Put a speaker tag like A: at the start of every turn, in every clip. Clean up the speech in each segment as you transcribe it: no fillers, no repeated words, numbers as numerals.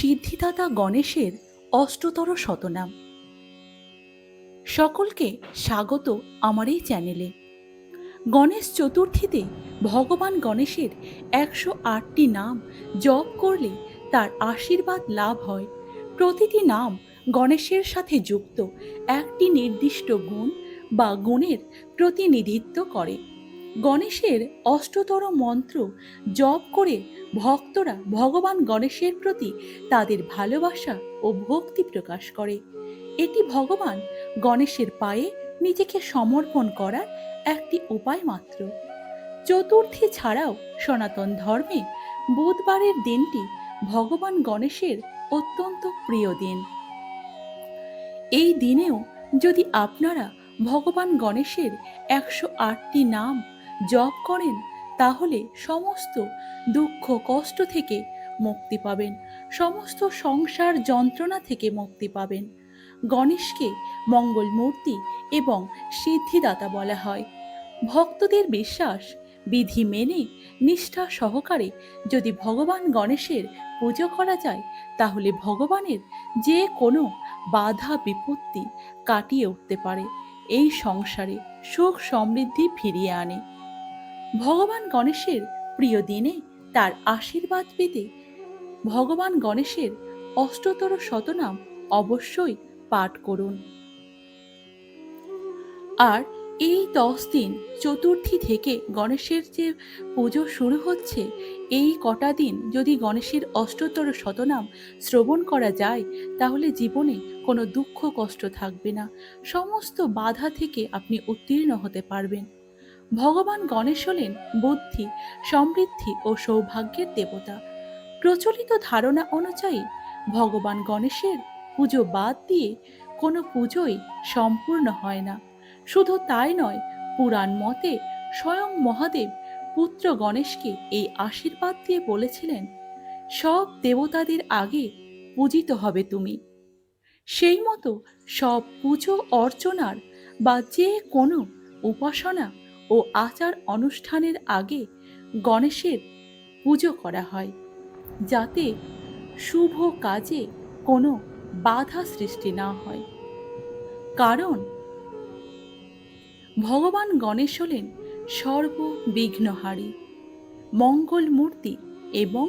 A: সিদ্ধিদাতা গণেশের অষ্টতর শতনাম। সকলকে স্বাগত আমার এই চ্যানেলে। গণেশ চতুর্থীতে ভগবান গণেশের 108টি নাম জপ করলে তার আশীর্বাদ লাভ হয়। প্রতিটি নাম গণেশের সাথে যুক্ত একটি নির্দিষ্ট গুণ বা গুণের প্রতিনিধিত্ব করে। গণেশের অষ্টতর মন্ত্র জপ করে ভক্তরা ভগবান গণেশের প্রতি তাদের ভালোবাসা ও ভক্তি প্রকাশ করে। এটি ভগবান গণেশের পায়ে নিজেকে সমর্পণ করার একটি উপায় মাত্র। চতুর্থী ছাড়াও সনাতন ধর্মে বুধবারের দিনটি ভগবান গণেশের অত্যন্ত প্রিয় দিন। এই দিনেও যদি আপনারা ভগবান গণেশের 108টি নাম জপ করেন তাহলে সমস্ত দুঃখ কষ্ট থেকে মুক্তি পাবেন, সমস্ত সংসার যন্ত্রণা থেকে মুক্তি পাবেন। গণেশকে মঙ্গল মূর্তি এবং সিদ্ধিদাতা বলা হয়। ভক্তদের বিশ্বাস, বিধি মেনে নিষ্ঠা সহকারে যদি ভগবান গণেশের পুজো করা যায় তাহলে ভগবানের যে কোনো বাধা বিপত্তি কাটিয়ে উঠতে পারে, এই সংসারে সুখ সমৃদ্ধি ফিরিয়ে আনে। ভগবান গণেশের প্রিয় দিনে তার আশীর্বাদ পেতে ভগবান গণেশের অষ্টতর শতনাম অবশ্যই পাঠ করুন। আর এই 10 দিন চতুর্থী থেকে গণেশের যে পুজো শুরু হচ্ছে, এই কটা দিন যদি গণেশের অষ্টতর শতনাম শ্রবণ করা যায় তাহলে জীবনে কোনো দুঃখ কষ্ট থাকবে না, সমস্ত বাধা থেকে আপনি উত্তীর্ণ হতে পারবেন। ভগবান গণেশ হলেন বুদ্ধি, সমৃদ্ধি ও সৌভাগ্যের দেবতা। প্রচলিত ধারণা অনুযায়ী ভগবান গণেশের পুজো বাদ দিয়ে কোনো পুজোই সম্পূর্ণ হয় না। শুধু তাই নয়, পুরাণ মতে স্বয়ং মহাদেব পুত্র গণেশকে এই আশীর্বাদ দিয়ে বলেছিলেন, সব দেবতাদের আগে পূজিত হবে তুমি। সেই মতো সব পুজো অর্চনার বা যে কোনো উপাসনা ও আচার অনুষ্ঠানের আগে গণেশের পুজো করা হয়, যাতে শুভ কাজে কোনো বাধা সৃষ্টি না হয়। কারণ ভগবান গণেশ হলেন সর্ববিঘ্নহারী, মঙ্গল মূর্তি এবং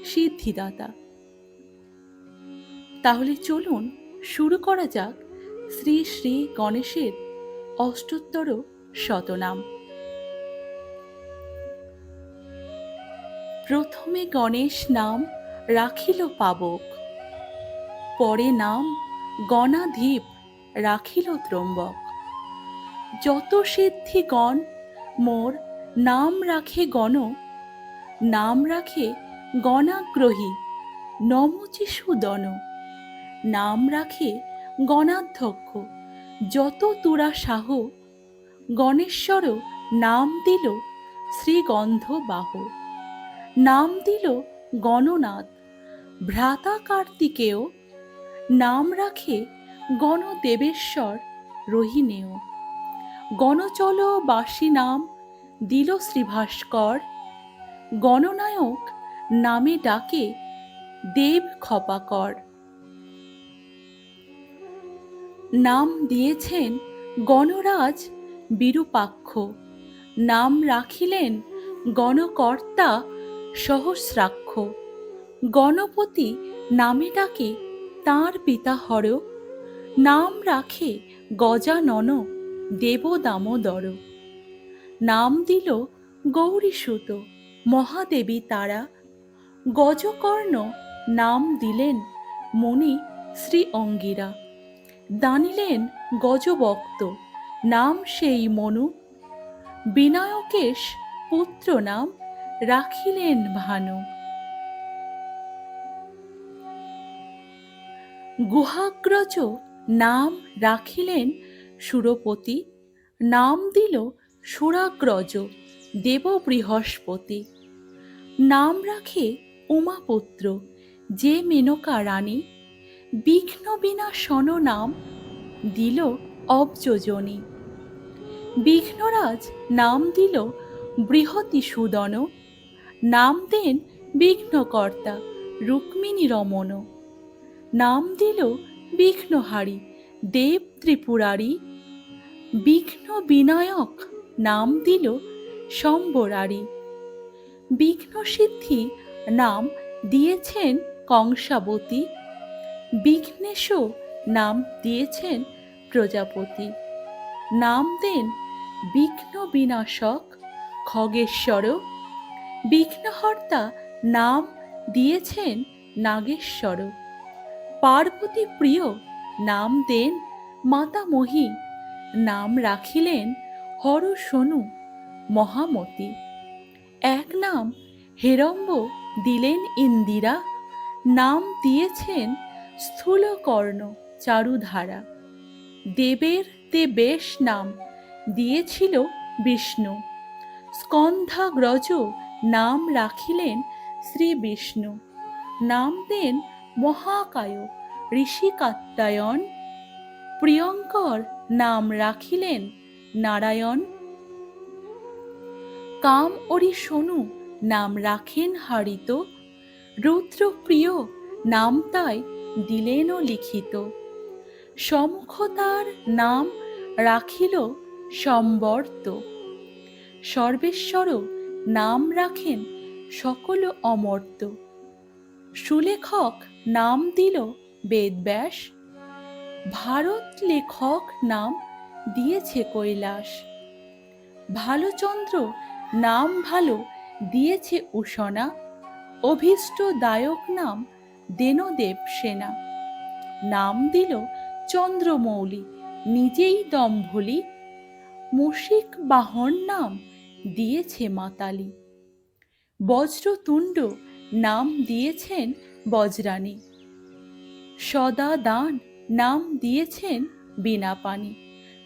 A: সিদ্ধিদাতা। তাহলে চলুন শুরু করা যাক শ্রী শ্রী গণেশের অষ্টোত্তর শতনাম। প্রথমে গণেশ নাম রাখিল পাবক, পরে নাম গণাধীপ রাখিল ত্রম্বক। যত সিদ্ধি গণ মোর নাম রাখে গণ, নাম রাখে গণাগ্রহী নমচিসুদন। নাম রাখে গণাধ্যক্ষ যত তুরা সাহ, গণেশ্বর নাম দিল শ্রীগন্ধ বাহ। নাম দিল গণনাথ ভ্রাতা কার্তিকেয়, নাম রাখে গণদেবেশ্বর রহিনেয়। গণচল বাসী নাম দিল শ্রীভাস্কর, গণনায়ক নামে ডাকে দেব ক্ষপাকর। নাম দিয়েছেন গণরাজ বিরূপাক্ষ, নাম রাখিলেন গণকর্তা সহস্রাক্ষ। গণপতি নামে ডাকে তাঁর পিতা হর, নাম রাখে গজানন দেব দামোদর। নাম দিল গৌরীসুত মহাদেবী তারা, গজকর্ণ নাম দিলেন মণি শ্রী অঙ্গিরা। দানিলেন গজবক্ত নাম সেই মনু, বিনায়কেশ পুত্র নাম রাখিলেন ভানু। গুহাগ্রজ নাম রাখিলেন সুরপতি, নাম দিল সুরাগ্রজ দেব বৃহস্পতি। নাম রাখে উমাপুত্র যে মেনকা রানী, বিঘ্ন বিনাশন নাম দিল অব্জজনী। বিঘ্নরাজ নাম দিল বৃহতিসূদন, নাম দেন বিঘ্নকর্তা রুক্মিণী রমণ। নাম দিল বিঘ্নহারী দেব ত্রিপুরারি। বিঘ্ন বিনায়ক নাম দিল সম্বরারি। বিঘ্ন সিদ্ধি নাম দিয়েছেন কংসাবতী। বিঘ্নেশ নাম দিয়েছেন প্রজাপতি। নাম দেন বিঘ্ন বিনাশক খগেশ্বর। বিঘ্নহর্তা নাম দিয়েছেন নাগেশ্বর। পার্বতী প্রিয় নাম দেন মাতামহী। নাম রাখিলেন হর সোনু মহামতি। এক নাম হেরম্ব দিলেন ইন্দিরা। নাম দিয়েছেন স্থূলকর্ণ চারুধারা। দেবের দেবেশ নাম দিয়েছিল বিষ্ণু। স্কন্ধাগ্রজ নাম রাখিলেন শ্রী বিষ্ণু। নাম দেন মহাকায় ঋষি কাত্যায়ন। প্রিয়ঙ্কর নাম রাখিলেন নারায়ণ। কাম অরি সোনু নাম রাখেন হারিত। রুদ্রপ্রিয় নাম তাই দিলেন লিখিত। সমুখতার নাম রাখিল সম্বর্ত। সর্বেশ্বর নাম রাখেন সকল অমর্ত্য। সুলেখক নাম দিল বেদব্যাস। ভারত লেখক নাম দিয়েছে কৈলাস। ভালচন্দ্র নাম ভালো দিয়েছে উষণা। অভীষ্ট দায়ক নাম দেন দেবসেনা। নাম দিল চন্দ্রমৌলি নিজেই দম্ভলি। মুশিক বাহন নাম দিয়েছে মাতালি। বজ্রতুণ্ড নাম দিয়েছেন বজ্রাণী। সদা দান নাম দিয়েছেন বীণাপাণি।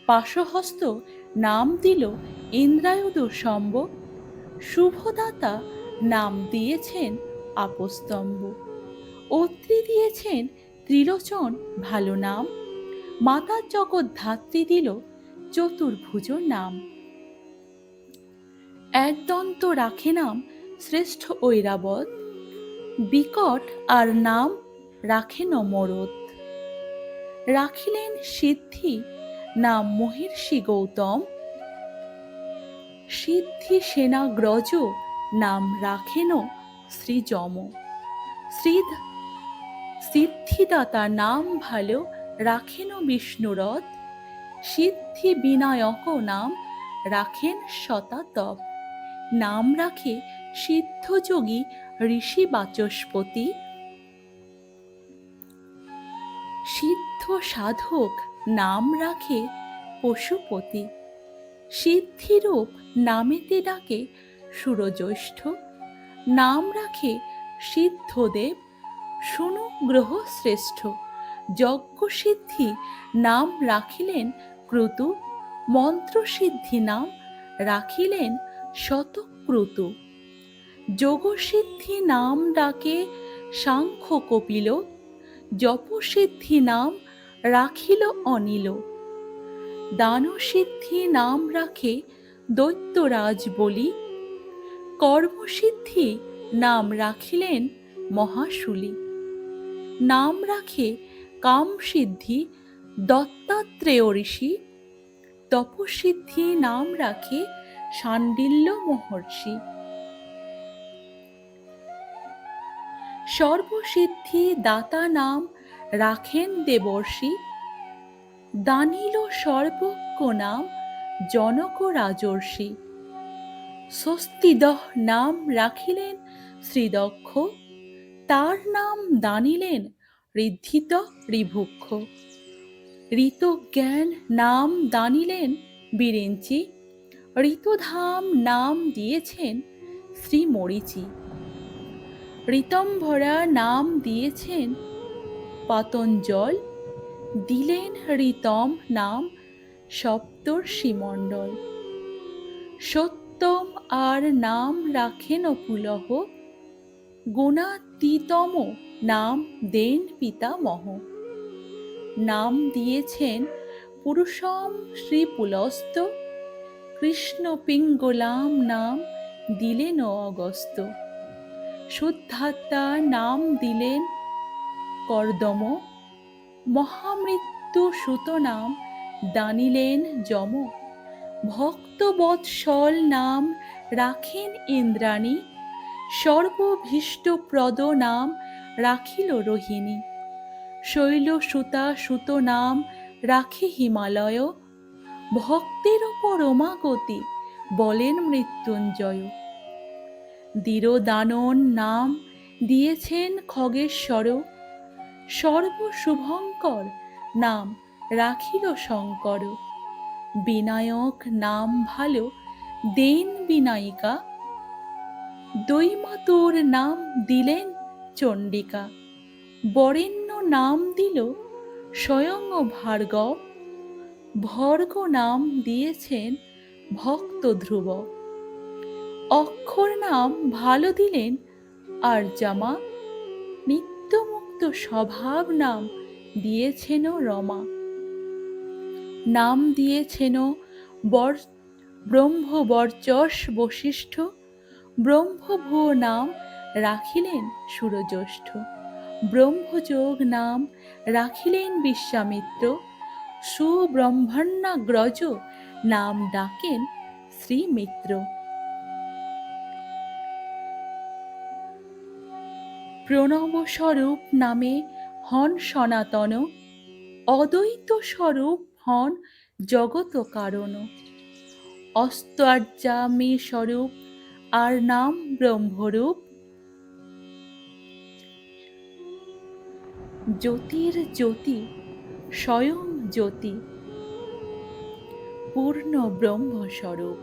A: পাশহস্ত নাম দিল ইন্দ্রায়ুধ শম্ভ। শুভদাতা নাম দিয়েছেন আপস্তম্ভ। অত্রি দিয়েছেন ত্রিলোচন ভালো নাম। মাতা জগদ্ধাত্রী দিল চতুর্ভুজ নাম। একদন্ত রাখে নাম শ্রেষ্ঠ ঐরাবত। বিকট আর নাম রাখেন মরদ। রাখিলেন সিদ্ধি নাম মহির্ষি গৌতম। সিদ্ধি সেনাগ্রজ নাম রাখেন শ্রীযম। সিদ্ধিদাতা নাম ভালো রাখেন বিষ্ণুরথ। সিদ্ধি বিনায়ক নাম রাখেন শতাতপ। নাম রাখে সিদ্ধযোগী ঋষি বাচস্পতি। সিদ্ধ সাধক নাম রাখে পশুপতি। সিদ্ধিরূপ নামেতে ডাকে সুরজ্যৈষ্ঠ। নাম রাখে সিদ্ধদেব শুনু গ্রহ শ্রেষ্ঠ। যজ্ঞসিদ্ধি নাম রাখিলেন ক্রতু। মন্ত্রসিদ্ধি নাম রাখিলেন শতক্রতু। যোগসিদ্ধি নাম ডাকে সাংখ্য কপিল। জপসিদ্ধি নাম রাখিল অনিল। দানসিদ্ধি নাম রাখে দৈত্যরাজ বলি। কর্মসিদ্ধি নাম রাখিলেন মহাশুলি। নাম রাখে কামসিদ্ধি দত্তাত্রেয় ঋষি। তপসিদ্ধি নাম রাখে শাণ্ডিল্য মহর্ষি। সর্বসিদ্ধি দাতা নাম রাখেন দেবর্ষি। দানিল সর্বজ্ঞ নাম জনক রাজর্ষি। স্বস্তিদহ নাম রাখিলেন শ্রীদক্ষ। তার নাম দানিলেন ঋদ্ধিত ঋভুক্ষ। ঋতজ্ঞান নাম দানিলেন বিরিঞ্চি। ঋতধাম নাম দিয়েছেন শ্রীমরীচি। ঋতম্ভরা নাম দিয়েছেন পাতঞ্জল। দিলেন ঋতম নাম সপ্তর্ষিমণ্ডল। সত্যম আর নাম রাখেন পুলহ। গুণাতীতম নাম দেন পিতামহ। নাম দিয়েছেন পুরুষম শ্রীপুলস্ত। কৃষ্ণ পিঙ্গলাম নাম দিলেন অগস্ত। শুদ্ধাত্মা নাম দিলেন কর্দম, মহামৃত্যু সুত নাম দানিলেন যম, ভক্তবৎসল নাম রাখেন ইন্দ্রাণী, সর্বভীষ্টপ্রদ নাম রাখিল রোহিণী, শৈলসুতা সুত নাম রাখে হিমালয়, ভক্তের পরমাগতি বলেন মৃত্যুঞ্জয়। দীরদানন নাম দিয়েছেন খগেশ্বর, সর্বশুভঙ্কর নাম রাখিল শঙ্কর, বিনায়ক নাম ভালো দেন বিনায়িকা, দৈমাতুর নাম দিলেন চণ্ডিকা, বরেণ্য নাম দিল স্বয়ং ভার্গব, ভর্গ নাম দিয়েছেন ভক্ত ধ্রুব, অক্ষর নাম ভালো দিলেন আর্যামা, নিত্যমুক্ত স্বভাব নাম দিয়েছেন রমা, নাম দিয়েছেন ব্রহ্মবর্চস বশিষ্ঠ, ব্রহ্মভুব নাম রাখিলেন সুরজ্যেষ্ঠ, ব্রহ্মযোগ নাম রাখিলেন বিশ্বামিত্র, সুব্রহ্মণ্যাগ্রজ নাম ডাকেন শ্রীমিত্র। প্রণব স্বরূপ নামে হন সনাতন, অদ্বৈত স্বরূপ হন জগত কারণ, অস্তার্যামী স্বরূপ আর নাম ব্রহ্মরূপ, জ্যোতির জ্যোতি স্বয়ং জ্যোতি পূর্ণ ব্রহ্মস্বরূপ।